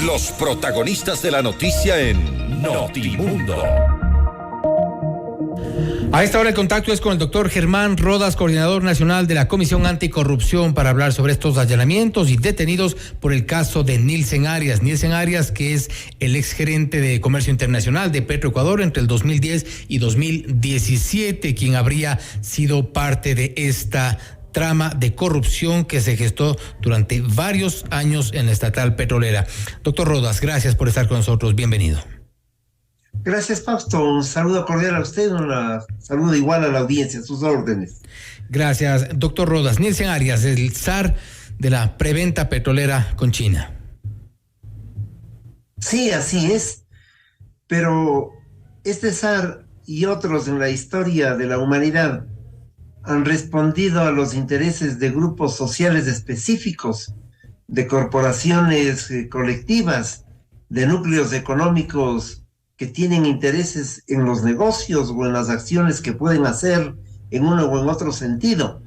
Los protagonistas de la noticia en Notimundo. A esta hora el contacto es con el doctor Germán Rodas, coordinador nacional de la Comisión Anticorrupción, para hablar sobre estos allanamientos y detenidos por el caso de Nilsen Arias. Nilsen Arias, que es el exgerente de Comercio Internacional de Petroecuador entre el 2010 y 2017, quien habría sido parte de esta trama de corrupción que se gestó durante varios años en la estatal petrolera. Doctor Rodas, gracias por estar con nosotros. Bienvenido. Gracias, Fausto. Un saludo cordial a usted, un saludo igual a la audiencia, a sus órdenes. Gracias, doctor Rodas. Nilsen Arias, el zar de la preventa petrolera con China. Sí, así es. Pero este zar y otros en la historia de la humanidad han respondido a los intereses de grupos sociales específicos, de corporaciones colectivas, de núcleos económicos que tienen intereses en los negocios o en las acciones que pueden hacer en uno o en otro sentido.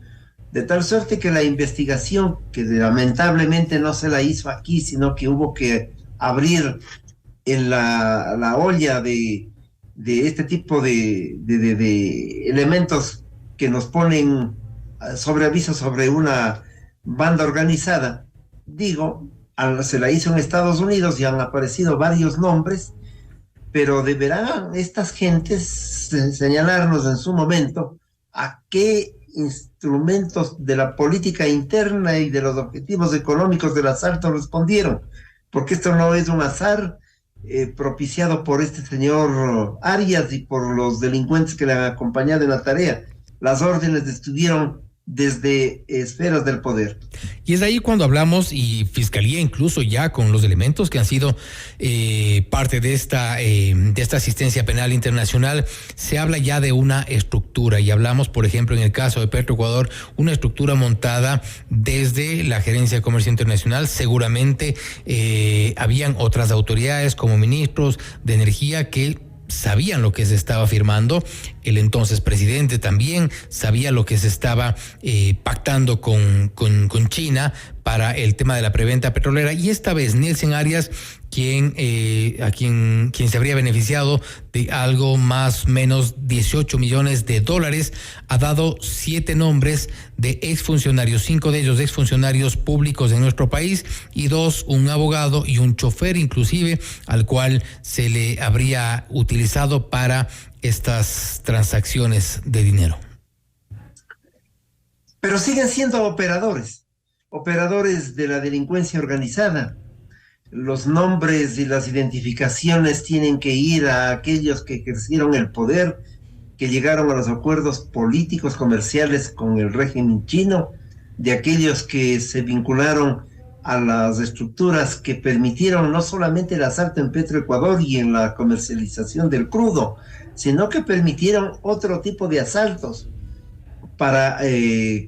De tal suerte que la investigación, que lamentablemente no se la hizo aquí, sino que hubo que abrir en la olla de este tipo de elementos que nos ponen sobre aviso sobre una banda organizada, se la hizo en Estados Unidos y han aparecido varios nombres, pero deberán estas gentes señalarnos en su momento a qué instrumentos de la política interna y de los objetivos económicos del asalto respondieron, porque esto no es un azar propiciado por este señor Arias y por los delincuentes que le han acompañado en la tarea. Las órdenes estuvieron desde esferas del poder. Y es ahí cuando hablamos, y Fiscalía incluso ya con los elementos que han sido parte de esta asistencia penal internacional, se habla ya de una estructura, y hablamos, por ejemplo, en el caso de Petroecuador, una estructura montada desde la Gerencia de Comercio Internacional. Seguramente habían otras autoridades como ministros de Energía que sabían lo que se estaba firmando. El entonces presidente también sabía lo que se estaba pactando con China para el tema de la preventa petrolera, y esta vez Nilsen Arias, quien se habría beneficiado de algo más o menos $18 millones, ha dado 7 nombres de exfuncionarios, 5 de ellos exfuncionarios públicos de nuestro país y 2, un abogado y un chofer inclusive, al cual se le habría utilizado para estas transacciones de dinero. Pero siguen siendo operadores de la delincuencia organizada. Los nombres y las identificaciones tienen que ir a aquellos que ejercieron el poder, que llegaron a los acuerdos políticos comerciales con el régimen chino, de aquellos que se vincularon a las estructuras que permitieron no solamente el asalto en Petroecuador y en la comercialización del crudo, sino que permitieron otro tipo de asaltos para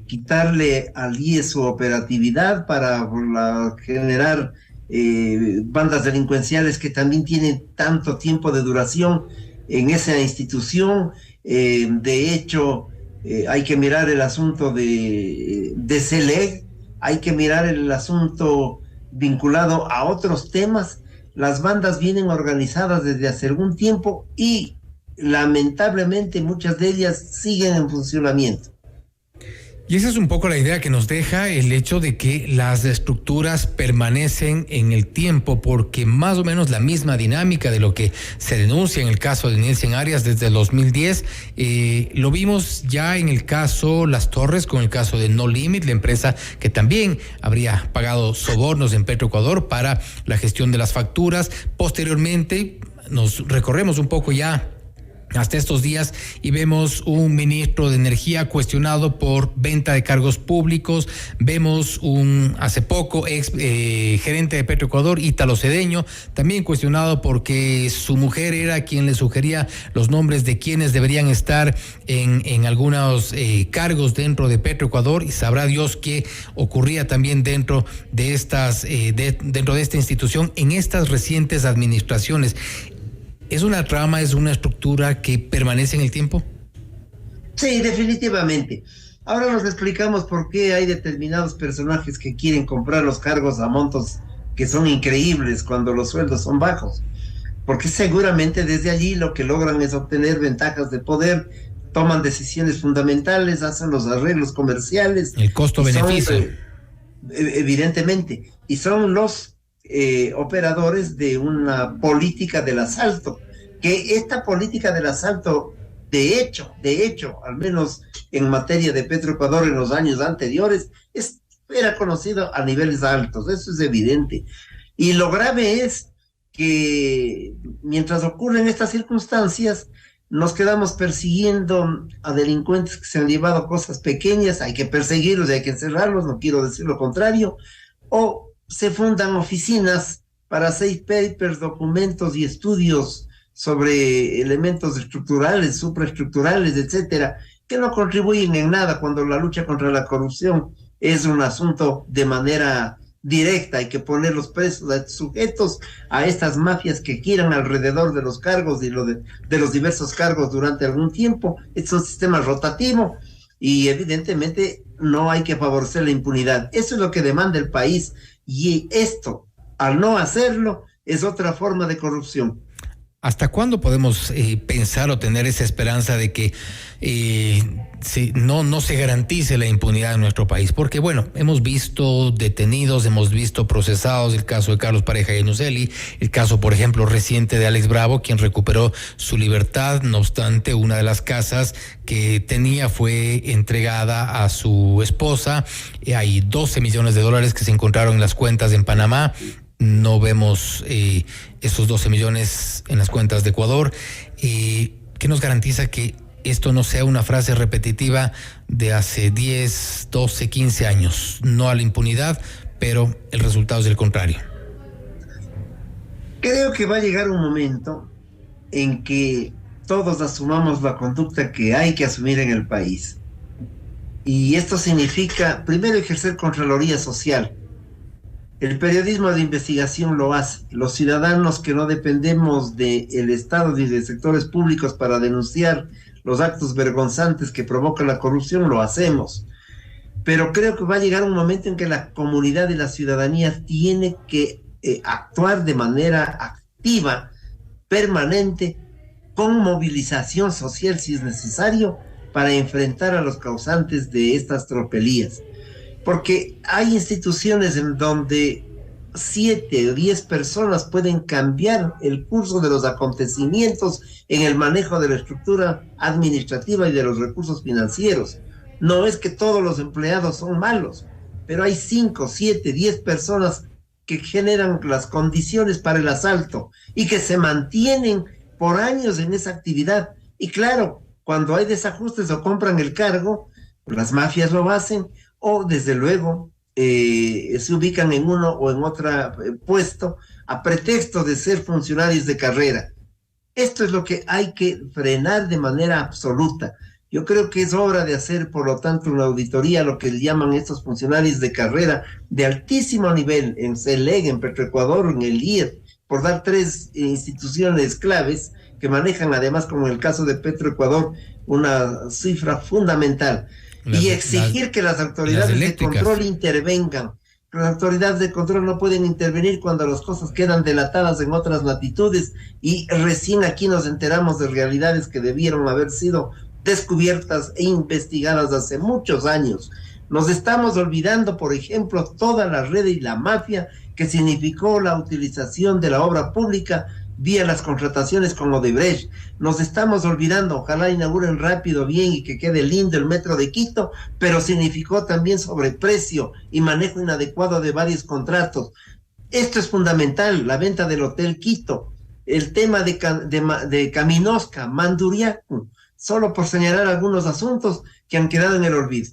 quitarle al IES su operatividad, para generar bandas delincuenciales que también tienen tanto tiempo de duración en esa institución. De hecho, hay que mirar el asunto de CELEG, hay que mirar el asunto vinculado a otros temas. Las bandas vienen organizadas desde hace algún tiempo y lamentablemente muchas de ellas siguen en funcionamiento. Y esa es un poco la idea que nos deja el hecho de que las estructuras permanecen en el tiempo, porque más o menos la misma dinámica de lo que se denuncia en el caso de Nilsen Arias desde el 2010, lo vimos ya en el caso Las Torres, con el caso de No Limit, la empresa que también habría pagado sobornos en Petroecuador para la gestión de las facturas. Posteriormente nos recorremos un poco ya hasta estos días y vemos un ministro de Energía cuestionado por venta de cargos públicos. Vemos hace poco gerente de Petroecuador, Ítalo Cedeño, también cuestionado porque su mujer era quien le sugería los nombres de quienes deberían estar en algunos cargos dentro de Petroecuador, y sabrá Dios qué ocurría también dentro de esta institución en estas recientes administraciones. ¿Es una trama, es una estructura que permanece en el tiempo? Sí, definitivamente. Ahora nos explicamos por qué hay determinados personajes que quieren comprar los cargos a montos que son increíbles cuando los sueldos son bajos, porque seguramente desde allí lo que logran es obtener ventajas de poder, toman decisiones fundamentales, hacen los arreglos comerciales. El costo-beneficio. Evidentemente, y son los operadores de una política del asalto, que esta política del asalto, de hecho, al menos en materia de Petroecuador en los años anteriores, era conocido a niveles altos, eso es evidente. Y lo grave es que mientras ocurren estas circunstancias, nos quedamos persiguiendo a delincuentes que se han llevado cosas pequeñas, hay que perseguirlos y hay que encerrarlos, no quiero decir lo contrario, o se fundan oficinas para hacer papers, documentos y estudios sobre elementos estructurales, supraestructurales, etcétera, que no contribuyen en nada cuando la lucha contra la corrupción es un asunto de manera directa. Hay que poner los presos sujetos a estas mafias que giran alrededor de los cargos y de los diversos cargos durante algún tiempo. Es un sistema rotativo y evidentemente no hay que favorecer la impunidad. Eso es lo que demanda el país, y esto, al no hacerlo, es otra forma de corrupción. ¿Hasta cuándo podemos pensar o tener esa esperanza de que no se garantice la impunidad en nuestro país? Porque, bueno, hemos visto detenidos, hemos visto procesados, el caso de Carlos Pareja y Nuseli, el caso, por ejemplo, reciente de Alex Bravo, quien recuperó su libertad. No obstante, una de las casas que tenía fue entregada a su esposa. Hay $12 millones que se encontraron en las cuentas en Panamá. No vemos esos 12 millones en las cuentas de Ecuador. ¿Qué nos garantiza que esto no sea una frase repetitiva de hace 10, 12, 15 años? No a la impunidad, pero el resultado es el contrario. Creo que va a llegar un momento en que todos asumamos la conducta que hay que asumir en el país. Y esto significa, primero, ejercer contraloría social. El periodismo de investigación lo hace. Los ciudadanos que no dependemos del Estado ni de sectores públicos para denunciar los actos vergonzantes que provoca la corrupción, lo hacemos. Pero creo que va a llegar un momento en que la comunidad y la ciudadanía tiene que actuar de manera activa, permanente, con movilización social si es necesario, para enfrentar a los causantes de estas tropelías. Porque hay instituciones en donde 7 o 10 personas pueden cambiar el curso de los acontecimientos en el manejo de la estructura administrativa y de los recursos financieros. No es que todos los empleados son malos, pero hay 5, 7, 10 personas que generan las condiciones para el asalto y que se mantienen por años en esa actividad. Y claro, cuando hay desajustes o compran el cargo, las mafias lo hacen, o desde luego se ubican en uno o en otro puesto a pretexto de ser funcionarios de carrera. Esto es lo que hay que frenar de manera absoluta. Yo creo que es hora de hacer, por lo tanto, una auditoría a lo que llaman estos funcionarios de carrera de altísimo nivel en CELEG, en Petroecuador, en el IED, por dar 3 instituciones claves que manejan, además, como en el caso de Petroecuador, una cifra fundamental. Y exigir que las autoridades de control intervengan. Las autoridades de control no pueden intervenir cuando las cosas quedan delatadas en otras latitudes y recién aquí nos enteramos de realidades que debieron haber sido descubiertas e investigadas hace muchos años. Nos estamos olvidando, por ejemplo, toda la red y la mafia que significó la utilización de la obra pública vía las contrataciones con Odebrecht. Nos estamos olvidando, ojalá inauguren rápido, bien y que quede lindo el metro de Quito, pero significó también sobreprecio y manejo inadecuado de varios contratos. Esto es fundamental, la venta del Hotel Quito, el tema de Caminosca, Manduriacu, solo por señalar algunos asuntos que han quedado en el olvido.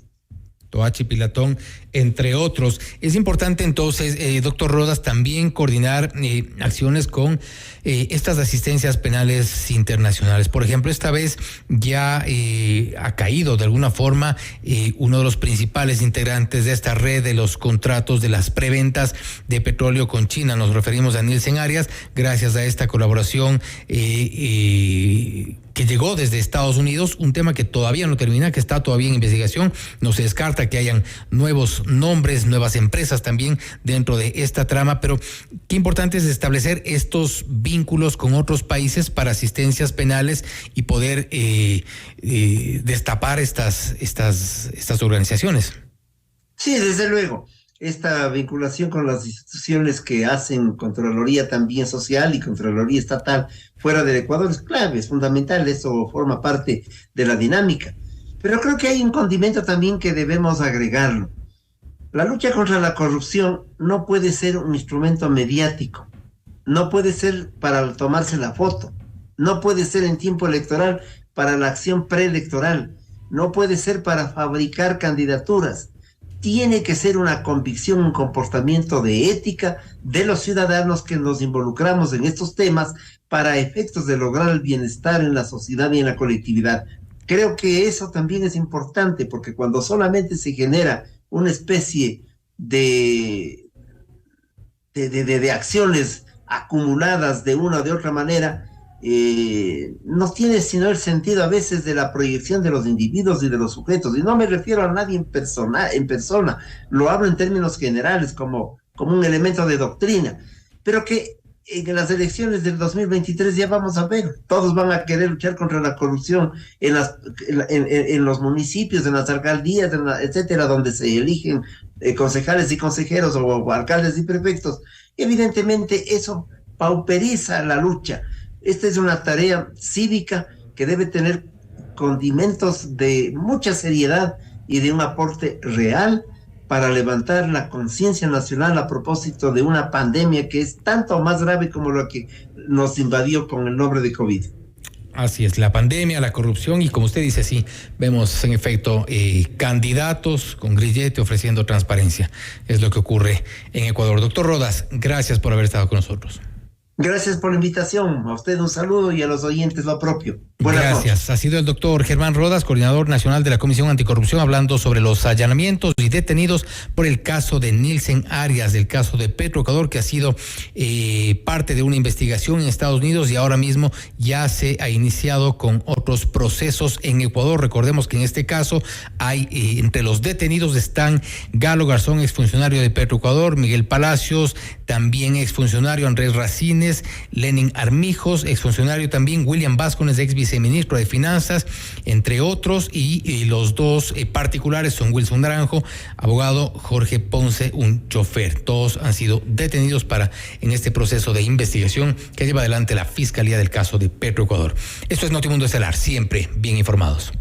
Toachi Pilatón, entre otros. Es importante entonces, doctor Rodas, también coordinar acciones con estas asistencias penales internacionales. Por ejemplo, esta vez ya ha caído de alguna forma uno de los principales integrantes de esta red de los contratos de las preventas de petróleo con China. Nos referimos a Nielsen Arias. Gracias a esta colaboración que llegó desde Estados Unidos, un tema que todavía no termina, que está todavía en investigación. No se descarta que hayan nuevos nombres, nuevas empresas también dentro de esta trama, pero qué importante es establecer estos vínculos con otros países para asistencias penales y poder destapar estas organizaciones. Sí, desde luego. Esta vinculación con las instituciones que hacen Contraloría también social y Contraloría estatal fuera del Ecuador es clave, es fundamental, eso forma parte de la dinámica. Pero creo que hay un condimento también que debemos agregarlo. La lucha contra la corrupción no puede ser un instrumento mediático, no puede ser para tomarse la foto, no puede ser en tiempo electoral para la acción preelectoral, no puede ser para fabricar candidaturas. Tiene que ser una convicción, un comportamiento de ética de los ciudadanos que nos involucramos en estos temas para efectos de lograr el bienestar en la sociedad y en la colectividad. Creo que eso también es importante, porque cuando solamente se genera una especie de acciones acumuladas de una o de otra manera, no tiene sino el sentido a veces de la proyección de los individuos y de los sujetos, y no me refiero a nadie en persona, lo hablo en términos generales como un elemento de doctrina, pero que en las elecciones del 2023 ya vamos a ver, todos van a querer luchar contra la corrupción en los municipios, en las alcaldías, etcétera, donde se eligen concejales y consejeros o alcaldes y prefectos. Evidentemente eso pauperiza la lucha. Esta es una tarea cívica que debe tener condimentos de mucha seriedad y de un aporte real para levantar la conciencia nacional a propósito de una pandemia que es tanto más grave como lo que nos invadió con el nombre de COVID. Así es, la pandemia, la corrupción y como usted dice, sí, vemos en efecto candidatos con grillete ofreciendo transparencia. Es lo que ocurre en Ecuador. Doctor Rodas, gracias por haber estado con nosotros. Gracias por la invitación. A usted un saludo y a los oyentes lo propio. Buenas Gracias. noches. Ha sido el doctor Germán Rodas, coordinador nacional de la Comisión Anticorrupción, hablando sobre los allanamientos y detenidos por el caso de Nilsen Arias, del caso de Petroecuador, que ha sido parte de una investigación en Estados Unidos y ahora mismo ya se ha iniciado con otros procesos en Ecuador. Recordemos que en este caso hay entre los detenidos están Galo Garzón, exfuncionario de Petroecuador, Miguel Palacios, también exfuncionario Andrés Racines, Lenin Armijos, exfuncionario también William Vázquez, ex viceministro de Finanzas, entre otros, y los dos particulares son Wilson Naranjo, abogado, Jorge Ponce, un chofer. Todos han sido detenidos en este proceso de investigación que lleva adelante la Fiscalía del caso de Petroecuador. Esto es Notimundo Estelar, siempre bien informados.